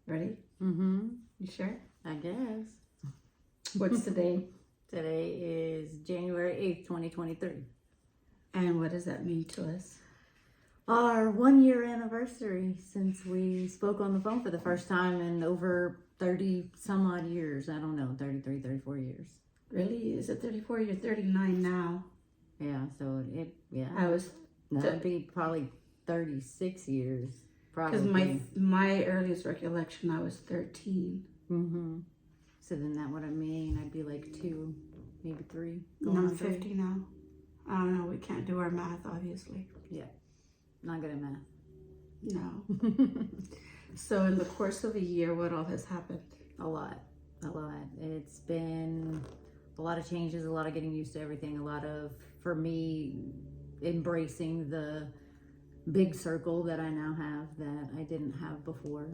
Ready? Mm-hmm. You sure? I guess. What's today? Today is January 8th, 2023. And what does that mean to us? Our 1 year anniversary since we spoke on the phone for the first time in over 30 some odd years. I don't know, 33, 34 years. Really? Is it 34? You're 39 now. Yeah, so I was... That would be probably 36 years. Because my earliest recollection, I was 13. Mm-hmm. So then that would mean I'd be like 2, maybe 3. No, I'm 50 now. I don't know. We can't do our math, obviously. Yeah. Not good at math. No. So in the course of a year, what all has happened? A lot. It's been a lot of changes, a lot of getting used to everything, a lot of, for me, embracing the big circle that I now have that I didn't have before.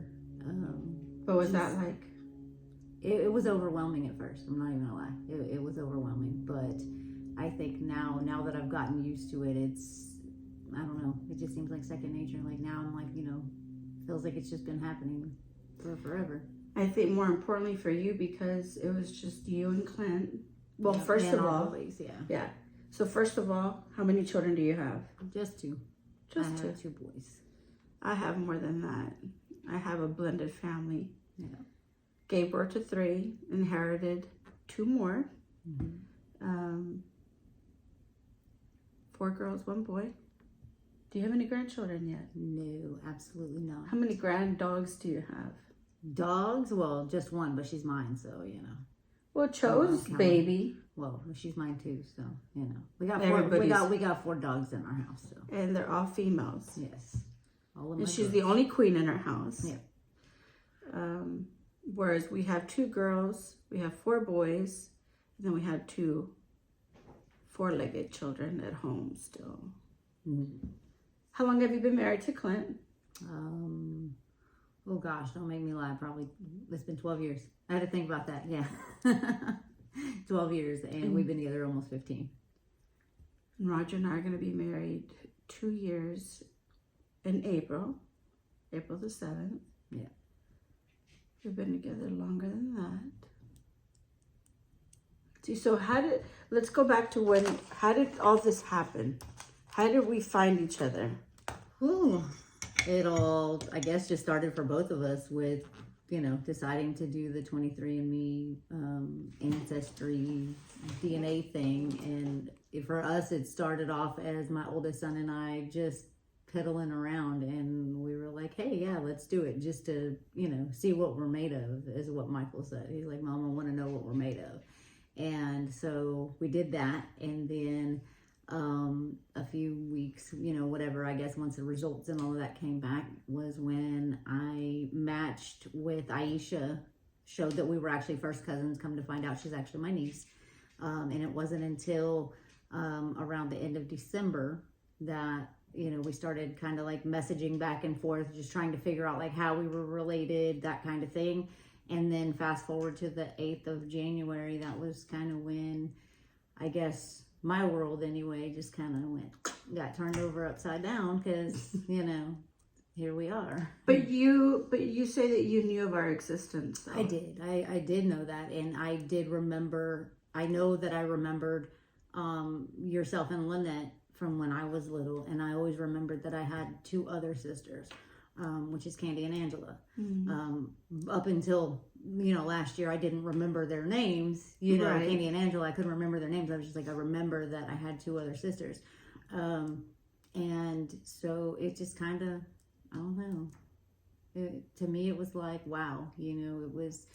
What was that like? It was overwhelming at first. I'm not even gonna lie. It was overwhelming, but I think now that I've gotten used to it, I don't know. It just seems like second nature. Like now I'm like, feels like it's just been happening for forever. I think more importantly for you because it was just you and Clint. Well, Yeah, first and of our all, boys, yeah. yeah. So first of all, how many children do you have? Just 2. Just I 2. have 2 boys. I have more than that. I have a blended family. Yeah. Gave birth to 3, inherited 2 more. Mm-hmm. 4 girls, 1 boy. Do you have any grandchildren yet? No, absolutely not. How many grand dogs do you have? Dogs? Well, just 1, but she's mine, so Well, Cho's baby. Well, she's mine too, so we got 4. We got 4 dogs in our house, so And they're all females. yes, all of And my she's girls. the only queen in our house. Yeah. Whereas we have 2 girls, we have 4 boys, and then we have 2 4-legged children at home still. Mm-hmm. How long have you been married to Clint? Oh gosh, don't make me lie. Probably it's been 12 years. I had to think about that. Yeah, 12 years, and we've been together almost 15. And Roger and I are going to be married 2 years in April the 7th. Yeah. We've been together longer than that. See, so let's go back to how did all this happen? How did we find each other? Ooh. It all, I guess, just started for both of us with, deciding to do the 23andMe ancestry DNA thing. And for us, it started off as my oldest son and I just piddling around, and we were like, hey, yeah, let's do it just to, see what we're made of, is what Michael said. He's like, Mom, I want to know what we're made of. And so we did that, and then a few weeks, whatever, I guess once the results and all of that came back was when I matched with Aisha, showed that we were actually first cousins, come to find out she's actually my niece. And it wasn't until around the end of December that, we started kind of like messaging back and forth, just trying to figure out like how we were related, that kind of thing. And then fast forward to the 8th of January, that was kind of when, I guess, my world anyway just kind of got turned over upside down because, here we are. But you say that you knew of our existence, though. I did. I did know that. And I did remember, I know that I remembered yourself and Lynette from when I was little. And I always remembered that I had 2 other sisters, which is Candy and Angela. Mm-hmm. Up until, last year, I didn't remember their names. Right. Candy and Angela, I couldn't remember their names. I was just like, I remember that I had 2 other sisters. And so it just kind of, I don't know. To me, it was like, wow, it was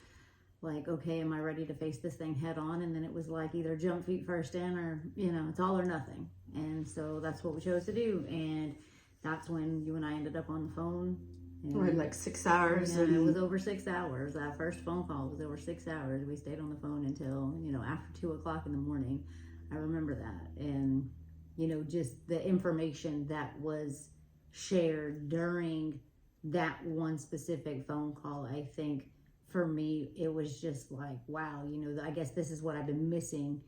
like, okay, am I ready to face this thing head on? And then it was like either jump feet first in or, it's all or nothing. And so that's what we chose to do. And that's when you and I ended up on the phone. We're like 6 hours. And it was over 6 hours. That first phone call was over 6 hours. We stayed on the phone until, after 2 o'clock in the morning. I remember that. And, just the information that was shared during that one specific phone call, I think for me, it was just like, wow, I guess this is what I've been missing,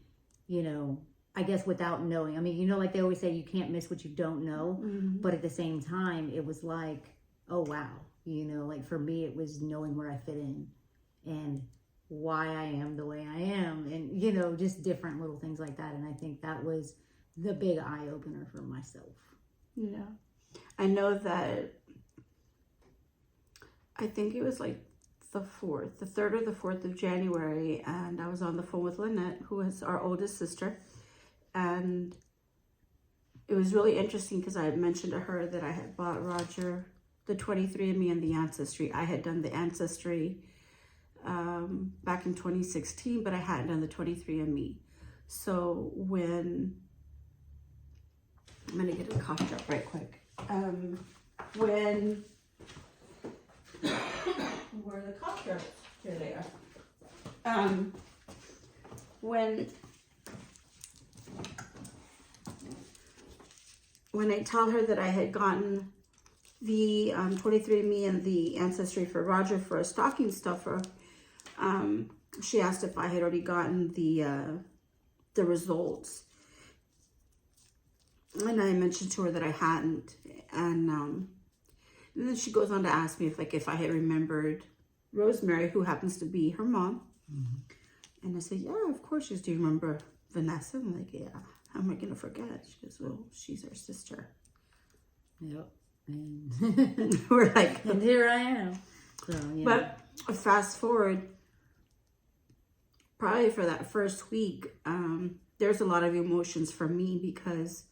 I guess without knowing. I mean, like they always say, you can't miss what you don't know. Mm-hmm. But at the same time, it was like, oh, wow, You know, like for me, it was knowing where I fit in and why I am the way I am, and you know, just different little things like that. And I think that was the big eye opener for myself. Yeah. I know that I think it was like the 3rd or the 4th of January, and I was on the phone with Lynette, who is our oldest sister, and it was really interesting because I had mentioned to her that I had bought Roger the 23andMe and the Ancestry. I had done the Ancestry back in 2016, but I hadn't done the 23andMe. So when, I'm gonna get a cough drop right quick. When, where are the cough drops? Here they are. When I tell her that I had gotten the 23andMe and the Ancestry for Roger for a stocking stuffer, she asked if I had already gotten the results, and I mentioned to her that I hadn't, and then she goes on to ask me if I had remembered Rosemary, who happens to be her mom. And I said, yeah, of course. She goes, do you remember Vanessa? I'm like, yeah. How am I gonna forget? She goes, well, she's our sister. Yep. And we're like, and here I am. So, yeah. But fast forward, probably for that first week, there's a lot of emotions for me because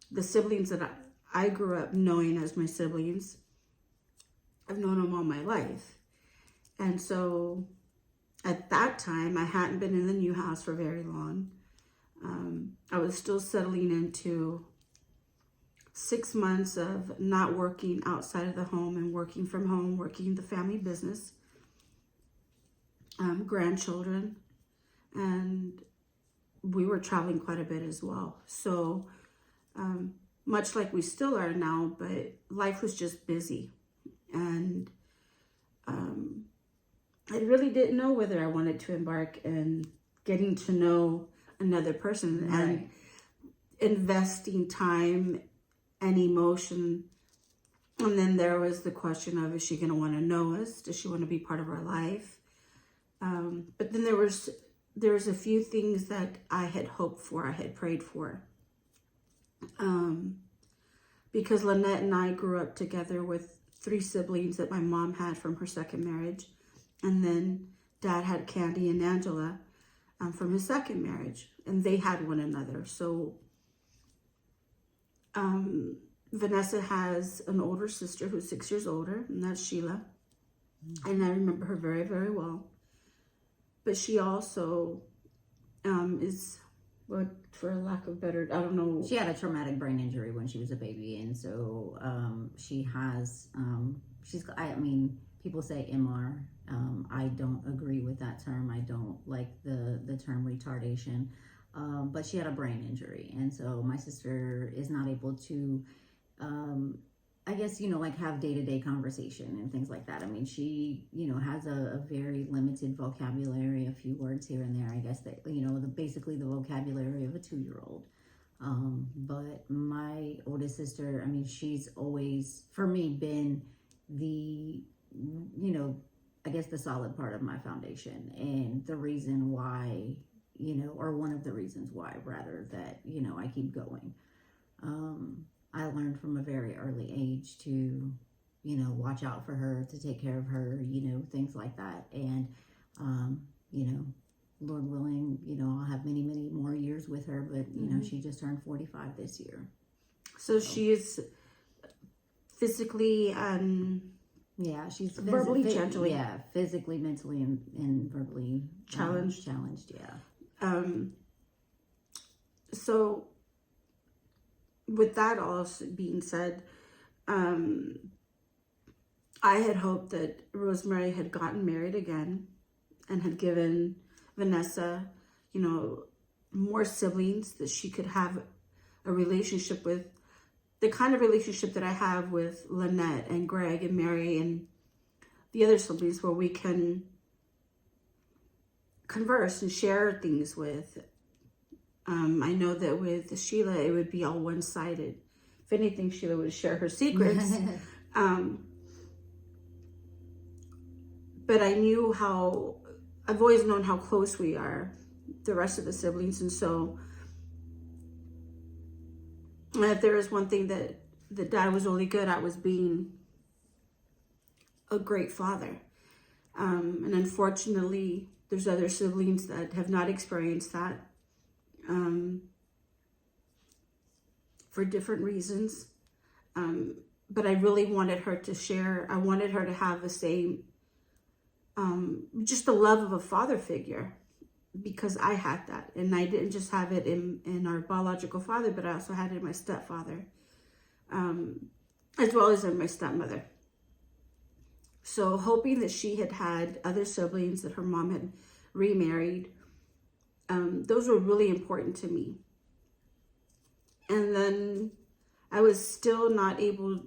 the siblings that I grew up knowing as my siblings, I've known them all my life. And so at that time, I hadn't been in the new house for very long. I was still settling into 6 months of not working outside of the home and working from home, working the family business, grandchildren, and we were traveling quite a bit as well. So much like we still are now, but life was just busy. And I really didn't know whether I wanted to embark in getting to know another person and investing time and emotion. And then there was the question of, is she going to want to know us? Does she want to be part of our life? But then there was a few things that I had hoped for, I had prayed for. Because Lynette and I grew up together with 3 siblings that my mom had from her second marriage. And then Dad had Candy and Angela from his second marriage. And they had one another. So Vanessa has an older sister who's 6 years older, and that's Sheila. And I remember her very, very well. But she also is, what, for lack of better, I don't know. She had a traumatic brain injury when she was a baby, and so she has, I mean, people say MR. I don't agree with that term. I don't like the term retardation. But she had a brain injury, and so my sister is not able to, I guess, like have day-to-day conversation and things like that. I mean, she, has a very limited vocabulary, a few words here and there, I guess, that, basically the vocabulary of a 2-year-old. But my oldest sister, I mean, she's always, for me, been the, I guess the solid part of my foundation, and the reason why, or one of the reasons why, rather, that, I keep going. I learned from a very early age to, watch out for her, to take care of her, things like that. And, Lord willing, I'll have many, many more years with her, but, she just turned 45 this year. So she is physically, yeah, she's verbally challenged. Yeah, physically, mentally, and verbally challenged. Yeah. So with that all being said, I had hoped that Rosemary had gotten married again and had given Vanessa, more siblings that she could have a relationship with, the kind of relationship that I have with Lynette and Greg and Mary and the other siblings, where we can converse and share things with. I know that with Sheila, it would be all one-sided. If anything, Sheila would share her secrets. but I knew I've always known how close we are, the rest of the siblings. And so if there is one thing that Dad was really good at, was being a great father. And unfortunately, there's other siblings that have not experienced that for different reasons. But I really wanted her to share. I wanted her to have the same, just the love of a father figure, because I had that. And I didn't just have it in our biological father, but I also had it in my stepfather, as well as in my stepmother. So hoping that she had had other siblings, that her mom had remarried, those were really important to me. And then I was still not able,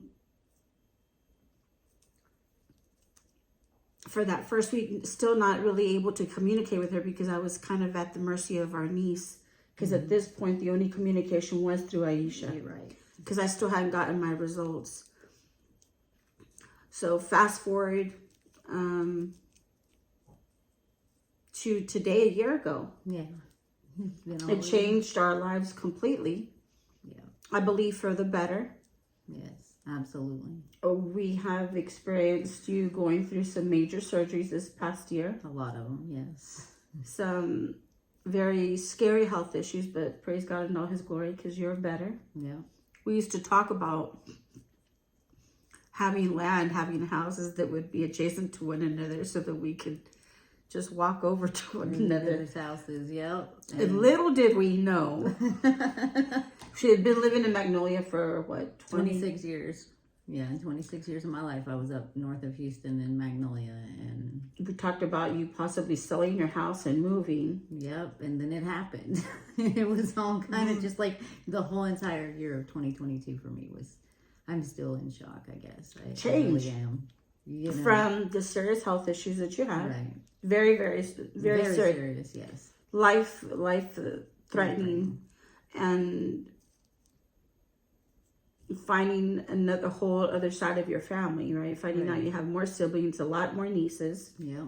for that first week, still not really able to communicate with her, because I was kind of at the mercy of our niece. Because at this point, the only communication was through Aisha. You're right. Because I still hadn't gotten my results. So fast forward to today, a year ago. Yeah. It changed our lives completely. Yeah. I believe for the better. Yes, absolutely. We have experienced you going through some major surgeries this past year. A lot of them, yes. Some very scary health issues, but praise God in all his glory, because you're better. Yeah. We used to talk about having land, having houses that would be adjacent to one another so that we could just walk over to one another. Those houses, yep. And little did we know, she had been living in Magnolia for what, 26 years. Yeah, in 26 years of my life, I was up north of Houston in Magnolia, and we talked about you possibly selling your house and moving. yep, and then it happened. It was all kind of just like the whole entire year of 2022 for me was, I'm still in shock, I guess. I really am. You know? From the serious health issues that you have. Right. Very, very, very serious, yes. Life threatening. And finding another whole other side of your family, right? Finding out you have more siblings, a lot more nieces. Yep.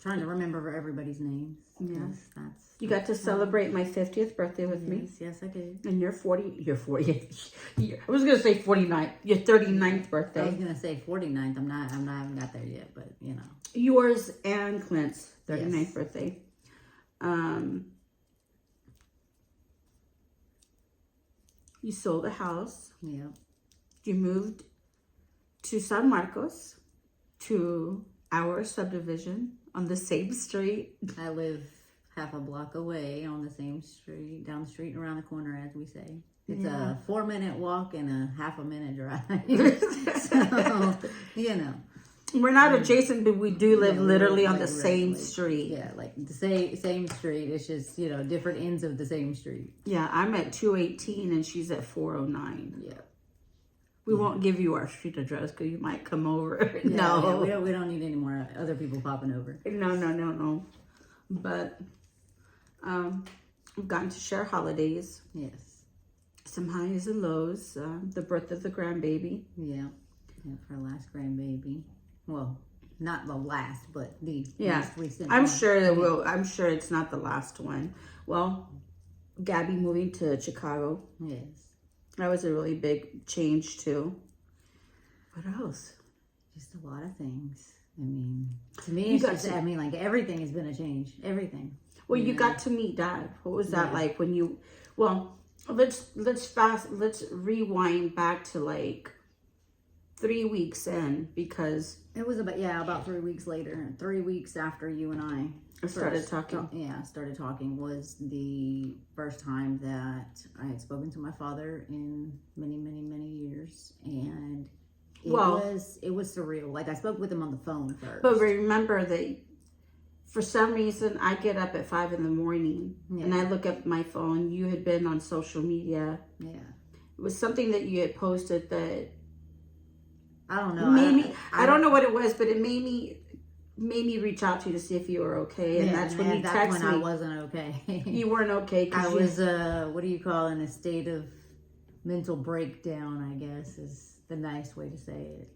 Trying to remember everybody's names. Yes. That's You got to celebrate my 50th birthday with me. Yes, I did. And you're 40. I was going to say 49. Your 39th birthday. I was going to say 49th. I haven't got there yet, but you know. Yours and Clint's 39th Yes. birthday. You sold a house. Yeah. You moved to San Marcos, to our subdivision on the same street. I live half a block away on the same street, down the street and around the corner, as we say. It's a 4-minute walk and a half a minute drive. So, you know. We're not adjacent, but we do live literally on the like same street. Yeah, like the same street. It's just, you know, different ends of the same street. Yeah, I'm at 218 and she's at 409. Yeah. We won't give you our street address because you might come over. Yeah, No. yeah, we don't need any more other people popping over. No. But we've gotten to share holidays. Yes. Some highs and lows. The birth of the grandbaby. Yeah. Yeah, for our last grandbaby. Well, not the last, but the most recent I'm one. sure that I'm sure it's not the last one. Well, Gabby moving to Chicago. Yes. That was a really big change too. What else? Just a lot of things. I mean, to me, it's just, I mean, like everything has been a change. Everything. Well, you got to meet Dad. What was that like when you? Well, let's rewind back to like 3 weeks in, because it was about 3 weeks later, 3 weeks after you and I started talking. Started talking was the first time that I had spoken to my father in many, many, many years, and it was surreal. Like I spoke with him on the phone first, but remember that for some reason I get up at 5 a.m. and I look at my phone. You had been on social media. Yeah, it was something that you had posted that. I don't know. I don't know what it was, but it made me reach out to you to see if you were okay. And that's when you texted me. I wasn't okay. You weren't okay. I was, what do you call, in a state of mental breakdown, I guess is the nice way to say it.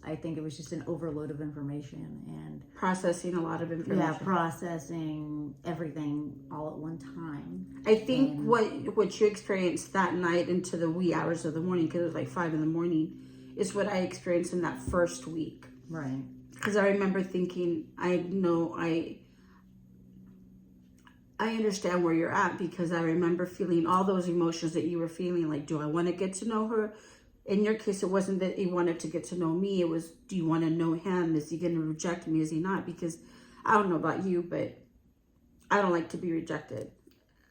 I think it was just an overload of information and processing a lot of information. yeah, processing everything all at one time. I think what you experienced that night into the wee hours of the morning, because it was like 5 a.m, is what I experienced in that first week. Right. Because I remember thinking, I understand where you're at, because I remember feeling all those emotions that you were feeling. Like, do I want to get to know her? In your case, it wasn't that you wanted to get to know me. It was, do you want to know him? Is he going to reject me? Is he not? Because I don't know about you, but I don't like to be rejected.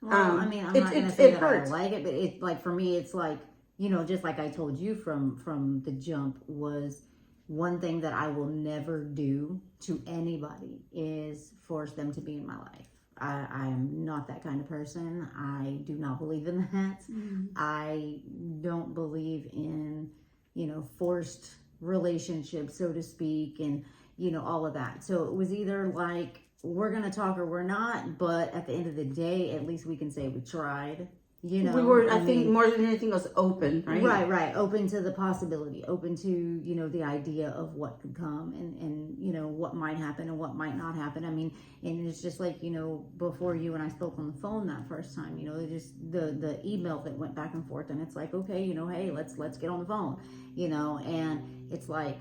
Well, I mean, I'm not going to say that I don't like it, but it's like, for me, it's like, you know, just like I told you from the jump, was one thing that I will never do to anybody is force them to be in my life. I am not that kind of person. I do not believe in that. Mm-hmm. I don't believe in, you know, forced relationships, so to speak, and, you know, all of that. So it was either like, we're going to talk or we're not, but at the end of the day, at least we can say we tried. You know, we were, I think, more than anything else, open, right? Right. Open to the possibility, open to, you know, the idea of what could come and, you know, what might happen and what might not happen. I mean, and it's just like, you know, before you and I spoke on the phone that first time, you know, just the email that went back and forth, and it's like, okay, you know, hey, let's get on the phone, you know, and it's like,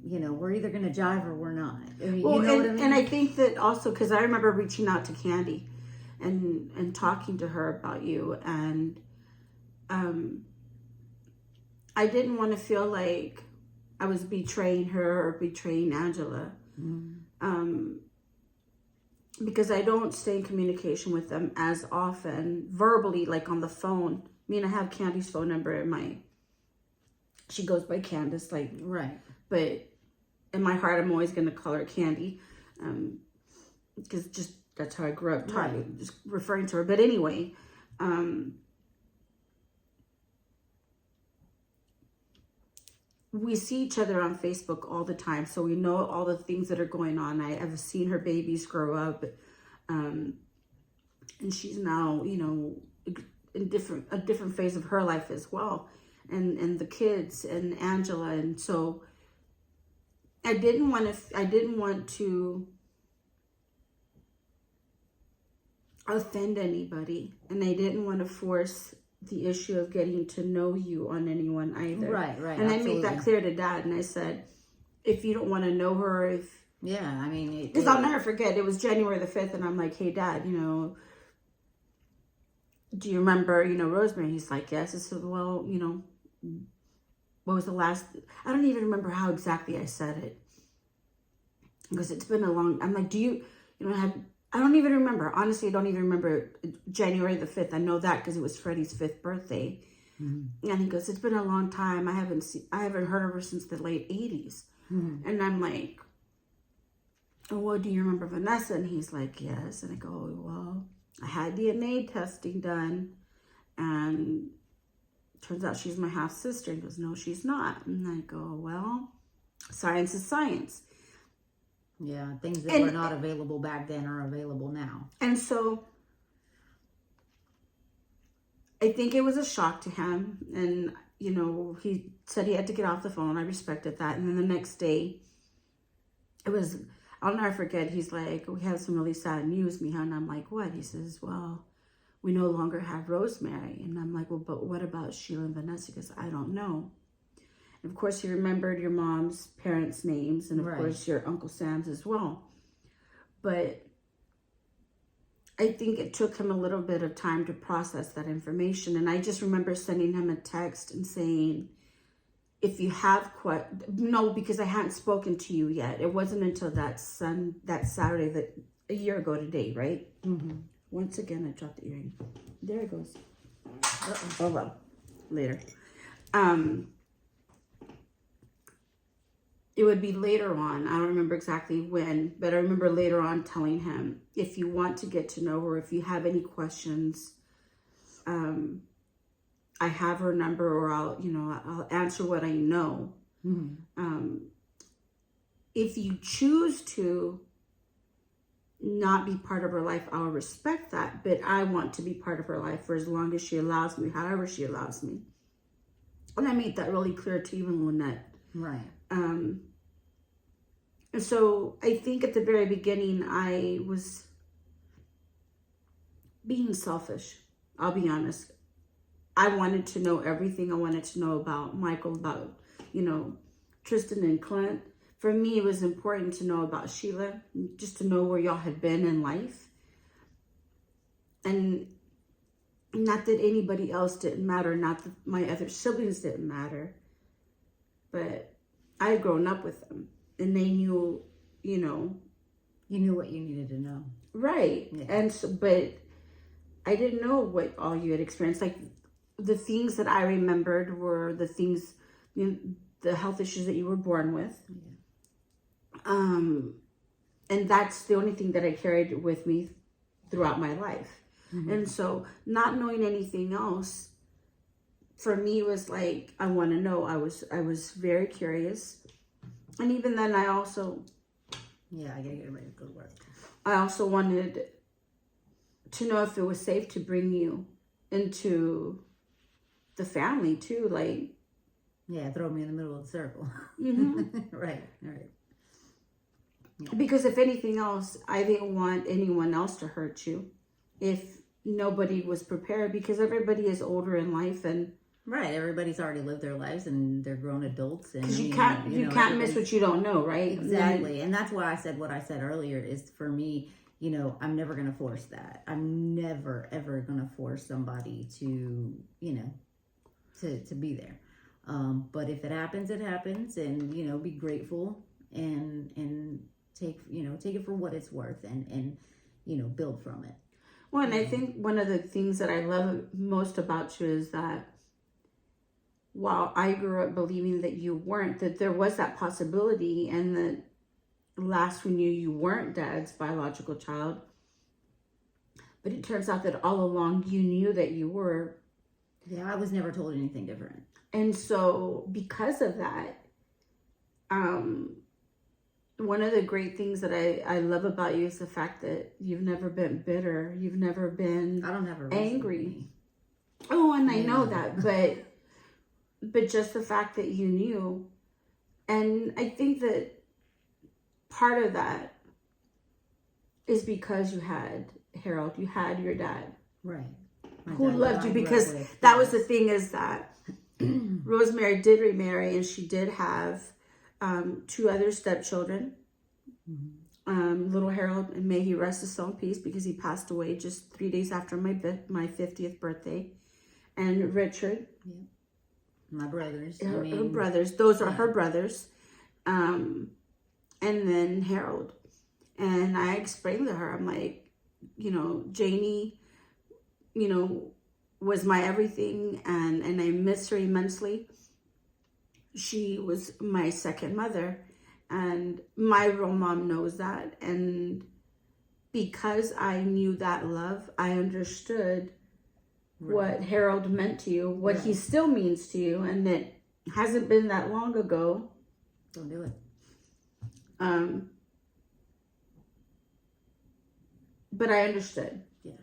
you know, we're either going to jive or we're not. I mean, well, you know what I mean? And I think that also, because I remember reaching out to Candy and talking to her about you, and I didn't want to feel like I was betraying her or betraying Angela. Mm-hmm. Because I don't stay in communication with them as often verbally, like on the phone. I mean, I have Candy's phone number in she goes by Candace, like, right. But in my heart, I'm always going to call her Candy, because just that's how I grew up talking, right. Just referring to her. But anyway, we see each other on Facebook all the time, so we know all the things that are going on. I've seen her babies grow up, and she's now, you know, in a different phase of her life as well, and the kids and Angela, and so I didn't want to offend anybody, and I didn't want to force the issue of getting to know you on anyone either. Right. And absolutely. I made that clear to Dad, and I said, if you don't want to know her, I mean, because I'll never forget, it was January the 5th, and I'm like, hey, Dad, you know, do you remember, you know, Rosemary? He's like, yes. I said, well, you know, what was the last, I don't even remember how exactly I said it, because it's been I'm like, do you know, I don't even remember. Honestly, I don't even remember January the 5th. I know that because it was Freddie's 5th birthday. Mm-hmm. And he goes, it's been a long time. I haven't heard of her since the late 80s. Mm-hmm. And I'm like, oh, well, do you remember Vanessa? And he's like, yes. And I go, well, I had DNA testing done, and turns out she's my half sister. He goes, no, she's not. And I go, well, science is science. Yeah, things that were not available back then are available now. And so I think it was a shock to him. And, you know, he said he had to get off the phone. I respected that. And then the next day, I'll never forget, he's like, we have some really sad news, Mija. And I'm like, what? He says, well, we no longer have Rosemary. And I'm like, well, but what about Sheila and Vanessa? Because I don't know. Of course, he remembered your mom's parents' names, and of course your Uncle Sam's as well. But I think it took him a little bit of time to process that information. And I just remember sending him a text and saying, if you have no, because I hadn't spoken to you yet. It wasn't until that Saturday, a year ago today, right? Mm-hmm. Once again, I dropped the earring. There it goes. Oh, well, later. It would be later on. I don't remember exactly when, but I remember later on telling him, if you want to get to know her, if you have any questions, I have her number, or I'll answer what I know. Mm-hmm. If you choose to not be part of her life, I'll respect that, but I want to be part of her life for as long as she allows me, however she allows me. And I made that really clear to even Lynette. Right. And so I think at the very beginning, I was being selfish. I'll be honest. I wanted to know everything. I wanted to know about Michael, about, Tristan and Clint. For me, it was important to know about Sheila, just to know where y'all had been in life. And not that anybody else didn't matter, not that my other siblings didn't matter, but I had grown up with them, and they knew, You knew what you needed to know. right. Yeah. And so, but I didn't know what all you had experienced. Like, the things that I remembered were the things, the health issues that you were born with. Yeah. And that's the only thing that I carried with me throughout my life. Mm-hmm. And so not knowing anything else, for me, was like, I want to know. I was very curious. And even then, I also I gotta get ready to go to work. I also wanted to know if it was safe to bring you into the family too. Like, Yeah, throw me in the middle of the circle. Right. Yeah. Because if anything else, I didn't want anyone else to hurt you if nobody was prepared, because everybody is older in life, and Right, everybody's already lived their lives and they're grown adults, and you can't miss what you don't know, right? Exactly. And that's why I said what I said earlier is, for me, I'm never going to force that. I'm never ever going to force somebody to to be there. But if it happens, it happens, and be grateful and take it for what it's worth, and build from it. Well, and I think one of the things that I love most about you is that while I grew up believing that you weren't, that there was that possibility, and that last we knew you weren't Dad's biological child, but it turns out that all along you knew that you were. Yeah, I was never told anything different. And so because of that, one of the great things that I love about you is the fact that you've never been bitter. You've never been I don't have a angry. Oh, and I know that, but just the fact that you knew. And I think that part of that is because you had Harold, you had your dad. Right. Who loved you, because that was the thing, is that Rosemary did remarry, and she did have 2 other stepchildren. Little Harold, and may he rest his soul in peace, because he passed away just 3 days after my 50th birthday. And Richard. Yeah. My brothers. Her brothers. Those are her brothers. And then Harold. And I explained to her, I'm like, Janie, was my everything, and I miss her immensely. She was my second mother, and my real mom knows that. And because I knew that love, I understood what Harold meant to you, what he still means to you, and that hasn't been that long ago. Don't do it. But I understood. Yeah.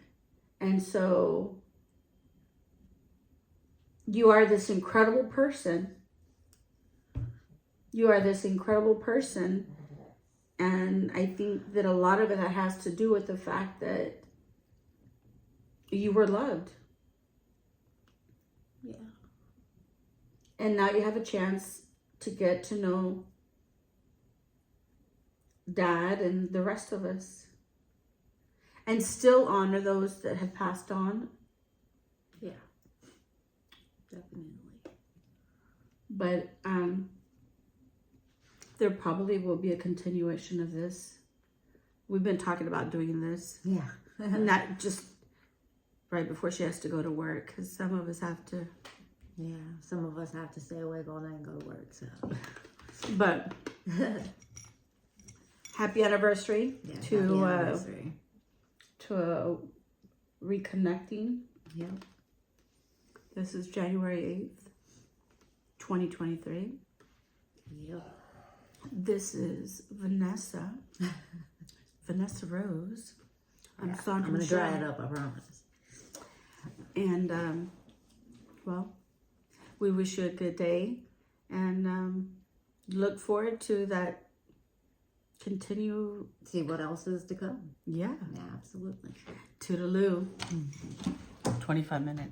And so you are this incredible person. You are this incredible person. And I think that a lot of it has to do with the fact that you were loved. Yeah. And now you have a chance to get to know Dad and the rest of us. And still honor those that have passed on. Yeah. Definitely. But there probably will be a continuation of this. We've been talking about doing this. Yeah. Not just right before she has to go to work, because some of us have to. Yeah, some of us have to stay awake all night and go to work, so. But happy anniversary Happy anniversary. To reconnecting. Yep. This is January 8th, 2023. Yep. This is Vanessa Rose. I'm Sandra. I'm going to dry it up, I promise. And, well, we wish you a good day, and look forward to that. Continue. See what else is to come. Yeah. Yeah, absolutely. Toodaloo. 25 minutes.